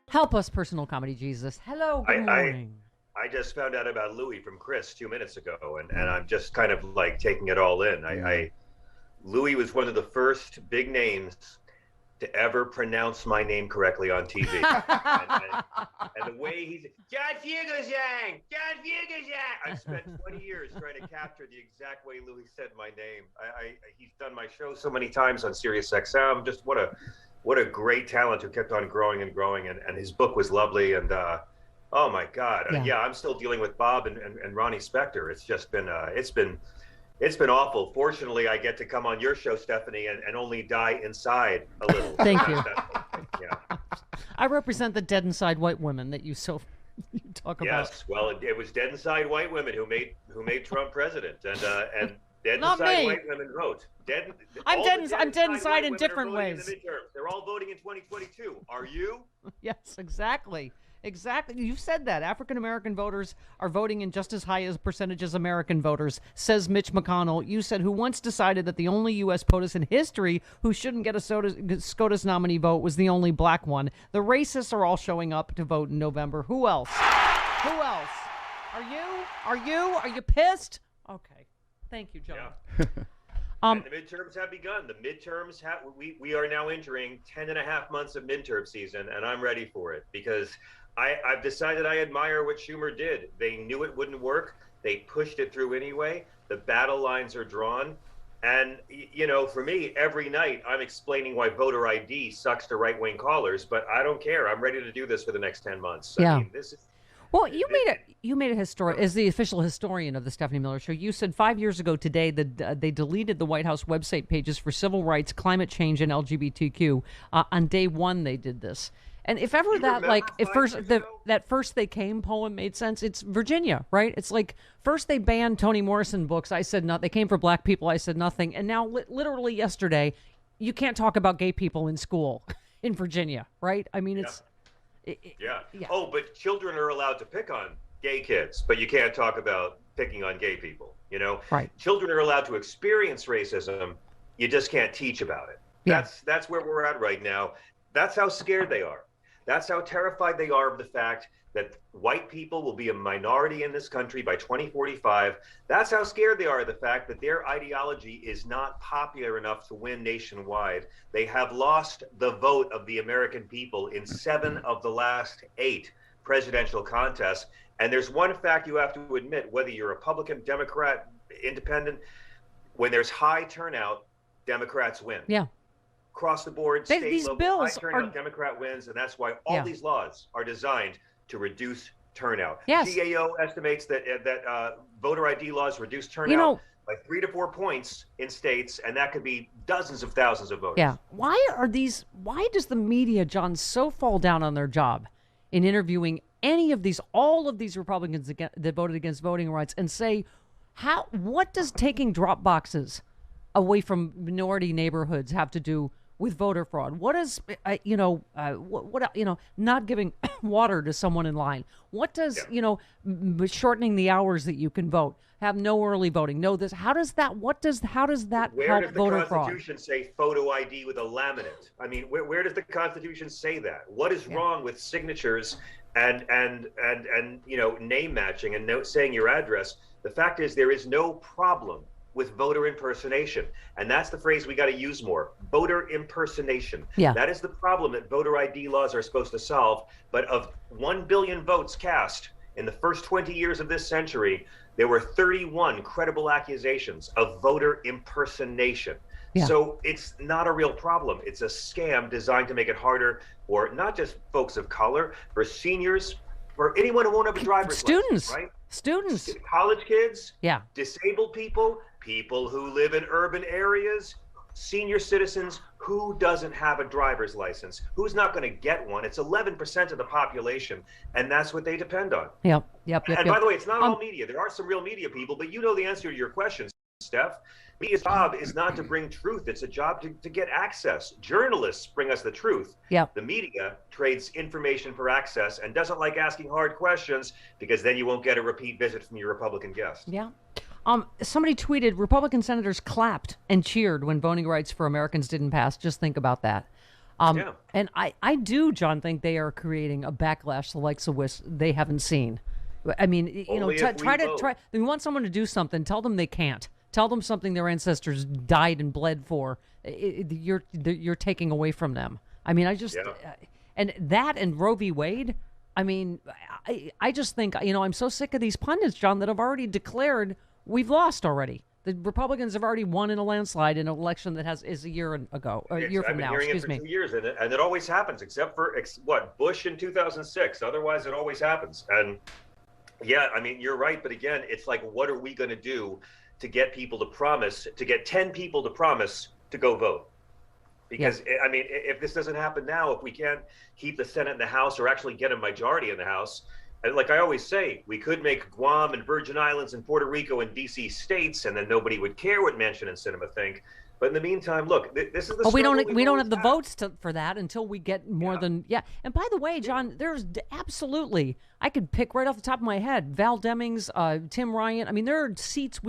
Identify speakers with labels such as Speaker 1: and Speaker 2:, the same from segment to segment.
Speaker 1: Help us, personal comedy Jesus. Hello,
Speaker 2: I,
Speaker 1: good
Speaker 2: I
Speaker 1: morning.
Speaker 2: I just found out about Louis from Chris 2 minutes ago, and I'm just kind of like taking it all in.
Speaker 3: Yeah.
Speaker 2: Louis was one of the first big names to ever pronounce my name correctly on TV. And the way he's John Fugelsang, John Fugelsang. I've spent 20 years trying to capture the exact way Louis said my name. He's done my show so many times on Sirius XM. Just what a great talent who kept on growing and growing. And his book was lovely. And oh my God,
Speaker 1: Yeah.
Speaker 2: I'm still dealing with Bob and Ronnie Spector. It's just been it's been awful. Fortunately, I get to come on your show, Stephanie, and only die inside a little.
Speaker 1: Thank you.
Speaker 2: Yeah.
Speaker 1: I represent the dead inside white women that you you talk about.
Speaker 2: Yes. Well, it was dead inside white women who made Trump president, and dead
Speaker 1: Not
Speaker 2: inside
Speaker 1: me.
Speaker 2: white women vote.
Speaker 1: I'm
Speaker 2: all
Speaker 1: dead.
Speaker 2: the
Speaker 1: I'm dead inside
Speaker 2: white
Speaker 1: in
Speaker 2: women are
Speaker 1: different
Speaker 2: voting in
Speaker 1: ways.
Speaker 2: the midterms. They're all voting in 2022. Are you?
Speaker 1: Yes, exactly. Exactly. You said that. African American voters are voting in just as high as percentage as American voters, says Mitch McConnell. You said who once decided that the only U.S. POTUS in history who shouldn't get a SCOTUS nominee vote was the only black one. The racists are all showing up to vote in November. Who else? Who else? Are you? Are you? Are you pissed? Okay. Thank you, John.
Speaker 2: Yeah. And the midterms have begun. The midterms have. We are now entering 10 and a half months of midterm season, and I'm ready for it because I've decided I admire what Schumer did. They knew it wouldn't work. They pushed it through anyway. The battle lines are drawn. And, for me, every night I'm explaining why voter ID sucks to right-wing callers, but I don't care. I'm ready to do this for the next 10 months.
Speaker 1: Yeah.
Speaker 2: I mean, this is.
Speaker 1: Well, you made a historian as the official historian of the Stephanie Miller Show. You said 5 years ago today that they deleted the White House website pages for civil rights, climate change, and LGBTQ. On day one, they did this. And if ever
Speaker 2: You
Speaker 1: that,
Speaker 2: remember
Speaker 1: like, at
Speaker 2: 5
Speaker 1: first
Speaker 2: years
Speaker 1: the,
Speaker 2: ago?
Speaker 1: that first they came poem made sense, it's Virginia, right? It's like first they banned Toni Morrison books. I said nothing. They came for black people. I said nothing. And now, literally yesterday, you can't talk about gay people in school in Virginia, right? I mean, it's.
Speaker 2: Yeah.
Speaker 1: Yeah.
Speaker 2: Oh, but children are allowed to pick on gay kids, but you can't talk about picking on gay people,
Speaker 1: Right.
Speaker 2: Children are allowed to experience racism. You just can't teach about it.
Speaker 1: Yeah.
Speaker 2: That's where we're at right now. That's how scared they are. That's how terrified they are of the fact that white people will be a minority in this country by 2045. That's how scared they are of the fact that their ideology is not popular enough to win nationwide. They have lost the vote of the American people in 7 of the last 8 presidential contests. And there's one fact you have to admit, whether you're Republican, Democrat, Independent, when there's high turnout, Democrats win.
Speaker 1: Yeah.
Speaker 2: Across the board,
Speaker 1: These
Speaker 2: state, local,
Speaker 1: bills
Speaker 2: high turnout,
Speaker 1: are-
Speaker 2: Democrat wins, and that's why all
Speaker 1: Yeah.
Speaker 2: these laws are designed to reduce turnout.
Speaker 1: Yes.
Speaker 2: GAO estimates that voter ID laws reduce turnout
Speaker 1: know-
Speaker 2: by 3 to 4 points in states, and that could be dozens of thousands of voters.
Speaker 1: Yeah. Why does the media, John, so fall down on their job in interviewing all of these Republicans that voted against voting rights and say, what does taking drop boxes away from minority neighborhoods have to do with voter fraud? What is, not giving water to someone in line? What does, shortening the hours that you can vote, have no early voting, no this? How does that
Speaker 2: Where
Speaker 1: help
Speaker 2: does the
Speaker 1: voter fraud?
Speaker 2: Constitution say photo ID with a laminate? I mean, where does the Constitution say that? What is wrong with signatures and name matching and saying your address? The fact is there is no problem with voter impersonation. And that's the phrase we got to use more. Voter impersonation.
Speaker 1: Yeah.
Speaker 2: That is the problem that voter ID laws are supposed to solve. But of 1 billion votes cast in the first 20 years of this century, there were 31 credible accusations of voter impersonation.
Speaker 1: Yeah.
Speaker 2: So it's not a real problem. It's a scam designed to make it harder for not just folks of color, for seniors, for anyone who won't have a driver's
Speaker 1: Students,
Speaker 2: license, right?
Speaker 1: students.
Speaker 2: College kids,
Speaker 1: Yeah.
Speaker 2: disabled people, people who live in urban areas, senior citizens. Who doesn't have a driver's license? Who's not going to get one? It's 11% of the population, and that's what they depend on.
Speaker 1: Yep.
Speaker 2: And by the way, it's not all media. There are some real media people, but you know the answer to your question, Steph. Media's job is not to bring truth. It's a job to get access. Journalists bring us the truth.
Speaker 1: Yep.
Speaker 2: The media trades information for access and doesn't like asking hard questions because then you won't get a repeat visit from your Republican guest.
Speaker 1: Yeah. Somebody tweeted Republican senators clapped and cheered when voting rights for Americans didn't pass. Just think about that.
Speaker 2: Yeah.
Speaker 1: And I do, John, think they are creating a backlash the likes of which they haven't seen. I mean,
Speaker 2: Only if we vote.
Speaker 1: They want someone to do something. Tell them they can't. Tell them something their ancestors died and bled for. You're taking away from them. I mean, I just and that and Roe v. Wade. I mean, I just think, I'm so sick of these pundits, John, that have already declared we've lost already. The Republicans have already won in a landslide in an election that is a year ago, a year from now.
Speaker 2: I've been hearing it for 2 years, and it always happens, except for Bush in 2006. Otherwise, it always happens. And yeah, I mean, you're right, but again, it's like, what are we going to do to get people to promise, to get 10 people to promise to go vote? Because I mean, if this doesn't happen now, if we can't keep the Senate and the House, or actually get a majority in the House. And like I always say, we could make Guam and Virgin Islands and Puerto Rico and DC states, and then nobody would care what Manchin and Sinema think. But in the meantime, look, this is the.
Speaker 1: But we don't have the votes for that until we get more than. And by the way, John, there's absolutely, I could pick right off the top of my head, Val Demings, Tim Ryan. I mean, there are seats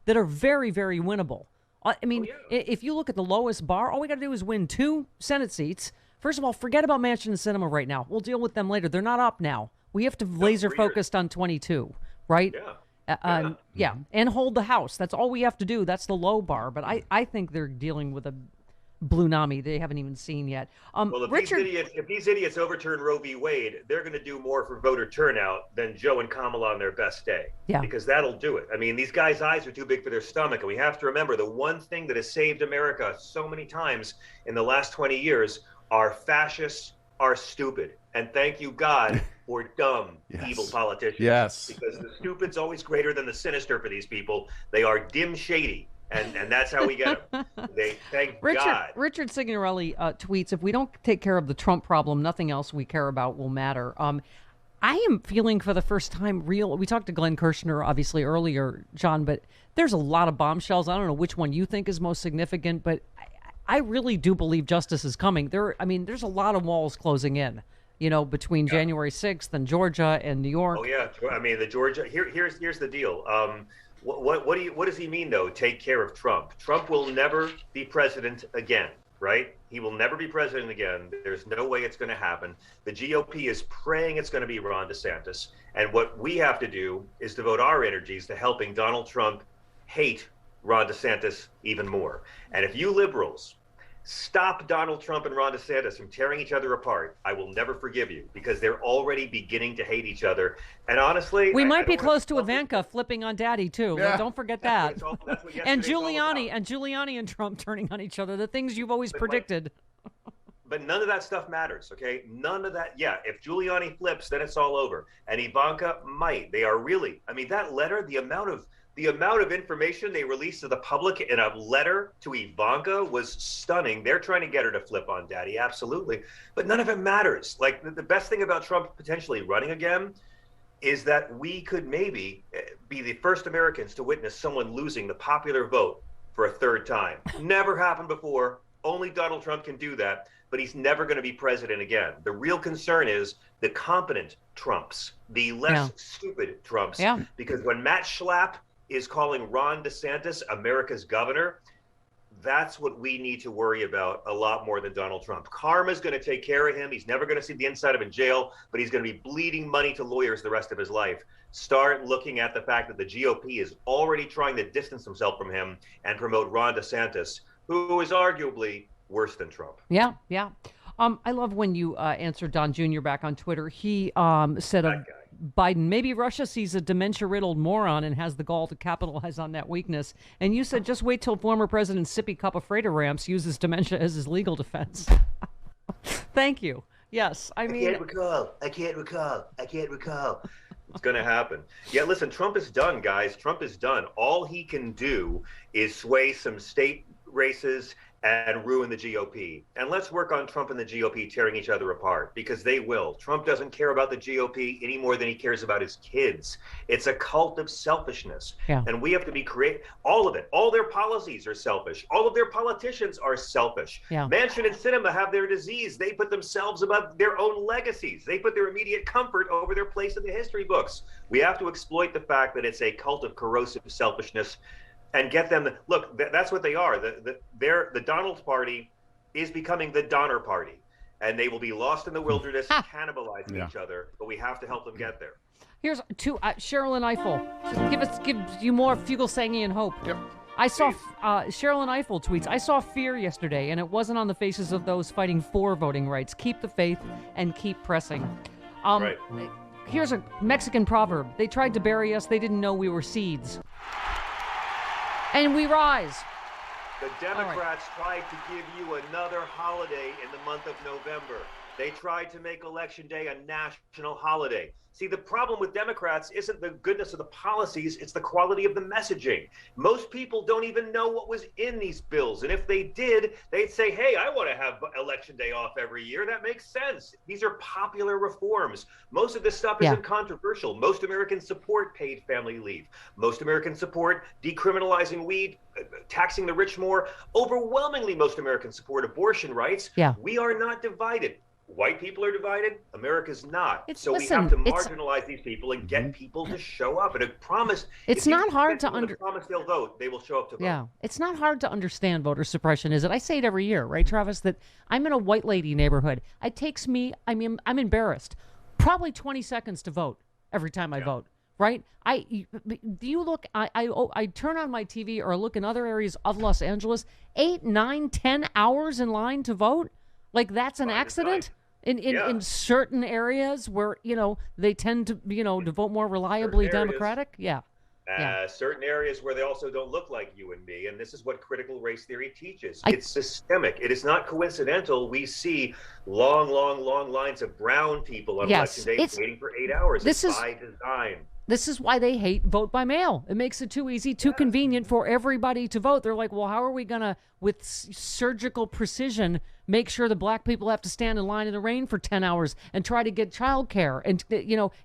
Speaker 1: that are very, very winnable. I mean, if you look at the lowest bar, all we got to do is win 2 Senate seats. First of all, forget about Manchin and Sinema right now. We'll deal with them later. They're not up now. We have to laser focused on 22, right? And hold the House. That's all we have to do. That's the low bar. But I think they're dealing with a blue nami they haven't even seen yet.
Speaker 2: Well, if these idiots overturn Roe v. Wade, they're going to do more for voter turnout than Joe and Kamala on their best day.
Speaker 1: Yeah.
Speaker 2: Because that'll do it. I mean, these guys' eyes are too big for their stomach. And we have to remember, the one thing that has saved America so many times in the last 20 years are fascists are stupid. And thank you, God, for dumb, evil politicians.
Speaker 3: Yes.
Speaker 2: Because the stupid's always greater than the sinister for these people. They are dim shady. And that's how we get them. Thank God.
Speaker 1: Richard Signorelli tweets, if we don't take care of the Trump problem, nothing else we care about will matter. I am feeling for the first time we talked to Glenn Kirshner, obviously, earlier, John, but there's a lot of bombshells. I don't know which one you think is most significant, but I really do believe justice is coming. There's a lot of walls closing in, between January 6th and Georgia and New York.
Speaker 2: Oh, yeah. I mean, the Georgia, here's the deal. What does he mean, though? Take care of Trump. Trump will never be president again, right? He will never be president again. There's no way it's going to happen. The GOP is praying it's going to be Ron DeSantis. And what we have to do is devote our energies to helping Donald Trump hate Ron DeSantis even more. And if you liberals stop Donald Trump and Ron DeSantis from tearing each other apart, I will never forgive you, because they're already beginning to hate each other. And honestly,
Speaker 1: we might be close to Ivanka flipping on Daddy too.
Speaker 3: Yeah.
Speaker 1: Don't forget that.
Speaker 2: That's what
Speaker 1: And Giuliani and Trump turning on each other. The things you've always predicted.
Speaker 2: But none of that stuff matters, okay? None of that. Yeah, if Giuliani flips, then it's all over. And Ivanka might. They are really. I mean, that letter, the amount of information they released to the public in a letter to Ivanka was stunning. They're trying to get her to flip on Daddy, absolutely. But none of it matters. Like, the best thing about Trump potentially running again is that we could maybe be the first Americans to witness someone losing the popular vote for a third time. Never happened before. Only Donald Trump can do that, but he's never going to be president again. The real concern is the competent Trumps, the less stupid Trumps.
Speaker 1: Yeah.
Speaker 2: Because when Matt Schlapp is calling Ron DeSantis America's governor, that's what we need to worry about a lot more than Donald Trump. Karma's going to take care of him. He's never going to see the inside of a jail, but he's going to be bleeding money to lawyers the rest of his life. Start looking at the fact that the GOP is already trying to distance himself from him and promote Ron DeSantis, who is arguably worse than Trump.
Speaker 1: Yeah. I love when you answered Don Jr. back on Twitter. He said of Biden, maybe Russia sees a dementia-riddled moron and has the gall to capitalize on that weakness. And you said just wait till former President Sippy Cup of Freighter Ramps uses dementia as his legal defense. Thank you. Yes, I mean...
Speaker 2: I can't recall. It's going to happen. Yeah, listen, Trump is done, guys. Trump is done. All he can do is sway some state races and ruin the GOP. And let's work on Trump and the GOP tearing each other apart, because they will. Trump doesn't care about the GOP any more than he cares about his kids. It's a cult of selfishness.
Speaker 1: Yeah.
Speaker 2: And we have to be creative. All of it. All their policies are selfish. All of their politicians are selfish.
Speaker 1: Yeah.
Speaker 2: Manchin and Sinema have their disease. They put themselves above their own legacies. They put their immediate comfort over their place in the history books. We have to exploit the fact that it's a cult of corrosive selfishness and get them look. That's what they are. The Donald Party is becoming the Donner Party, and they will be lost in the wilderness, cannibalizing each other. But we have to help them get there.
Speaker 1: Here's to Cheryl and Eiffel. Give you more Fugelsangian hope.
Speaker 3: Yep.
Speaker 1: I saw Cheryl and Eiffel tweets. I saw fear yesterday, and it wasn't on the faces of those fighting for voting rights. Keep the faith and keep pressing.
Speaker 2: Right.
Speaker 1: Here's a Mexican proverb. They tried to bury us. They didn't know we were seeds. And we rise.
Speaker 2: The Democrats tried to give you another holiday in the month of November. They tried to make Election Day a national holiday. See, the problem with Democrats isn't the goodness of the policies, it's the quality of the messaging. Most people don't even know what was in these bills. And if they did, they'd say, hey, I want to have Election Day off every year. That makes sense. These are popular reforms. Most of this stuff isn't controversial. Most Americans support paid family leave. Most Americans support decriminalizing weed, taxing the rich more. Overwhelmingly, most Americans support abortion rights.
Speaker 1: Yeah.
Speaker 2: We are not divided. White people are divided. America's not. We
Speaker 1: listen,
Speaker 2: have to marginalize these people and get people to show up. And a promise.
Speaker 1: It's not hard to
Speaker 2: promise they'll vote. They will show up to vote.
Speaker 1: Yeah, it's not hard to understand voter suppression, is it? I say it every year, right, Travis? That I'm in a white lady neighborhood. It takes me. I mean, I'm embarrassed. Probably 20 seconds to vote every time I vote. Right? Do you look? I turn on my TV or look in other areas of Los Angeles. 8, 9, 10 hours in line to vote. Like that's an accident in certain areas where, they tend to, to vote more reliably Democratic.
Speaker 2: Certain areas where they also don't look like you and me. And this is what critical race theory teaches. It's systemic. It is not coincidental. We see long lines of brown people on Election Day waiting for 8 hours. It's by design.
Speaker 1: This is why they hate vote by mail. It makes it too easy, too convenient for everybody to vote. They're like, well, how are we going to, with surgical precision, make sure the black people have to stand in line in the rain for 10 hours and try to get childcare and,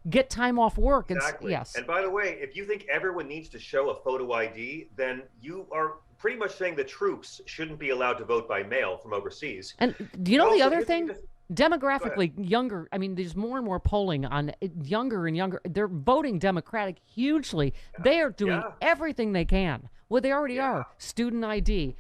Speaker 1: get time off work?
Speaker 2: Exactly.
Speaker 1: Yes.
Speaker 2: And by the way, if you think everyone needs to show a photo ID, then you are pretty much saying the troops shouldn't be allowed to vote by mail from overseas.
Speaker 1: And do you know the other thing? Demographically younger, I mean, there's more and more polling on younger and younger. They're voting Democratic hugely. They are doing everything they can. Well, they already are. Student ID.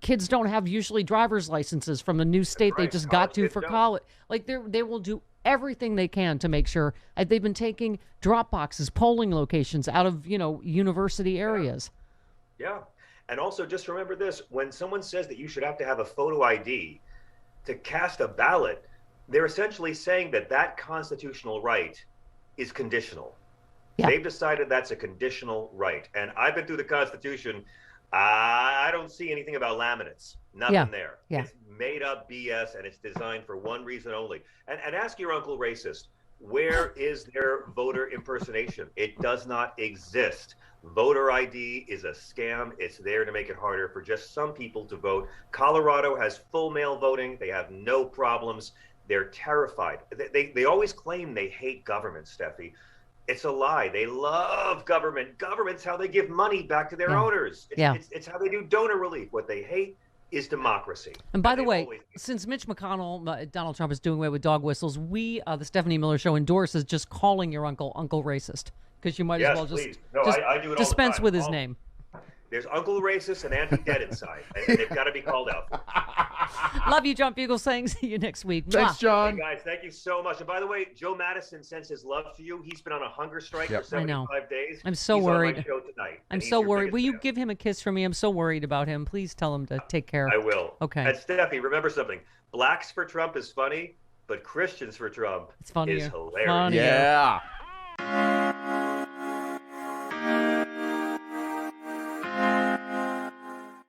Speaker 1: Kids don't have usually driver's licenses from the new state they just got to for college. Like they will do everything they can to make sure. They've been taking drop boxes, polling locations out of, university areas.
Speaker 2: Yeah. And also just remember this, when someone says that you should have to have a photo ID to cast a ballot, they're essentially saying that constitutional right is conditional. Yeah. They've decided that's a conditional right. And I've been through the Constitution. I don't see anything about laminates. Nothing there. Yeah. It's made up BS, and it's designed for one reason only. And ask your uncle racist, where is their voter impersonation? It does not exist. Voter ID is a scam. It's there to make it harder for just some people to vote. Colorado has full mail voting. They have no problems. They're terrified. They always claim they hate government, Steffi. It's a lie. They love government. Government's how they give money back to their owners. It's how they do donor relief. What they hate is democracy.
Speaker 1: And by the way, since Mitch McConnell, Donald Trump is doing away with dog whistles, we, the Stephanie Miller Show, endorses just calling your uncle racist. Because you might as well just
Speaker 2: I do it
Speaker 1: dispense
Speaker 2: all the time.
Speaker 1: with his name.
Speaker 2: There's Uncle Racist and Auntie Dead inside, and they've got to be called out.
Speaker 1: Love you, John Fugelsang. See you next week.
Speaker 3: Thanks, John.
Speaker 2: Hey, guys, thank you so much. And by the way, Joe Madison sends his love to you. He's been on a hunger strike for 75 days.
Speaker 1: I'm so
Speaker 2: He's
Speaker 1: worried.
Speaker 2: On my show tonight,
Speaker 1: I'm so worried. Will you give him a kiss for me? I'm so worried about him. Please tell him to take care.
Speaker 2: I will.
Speaker 1: Okay.
Speaker 2: And Steffi, remember something. Blacks for Trump is funny, but Christians for Trump is hilarious.
Speaker 3: Yeah.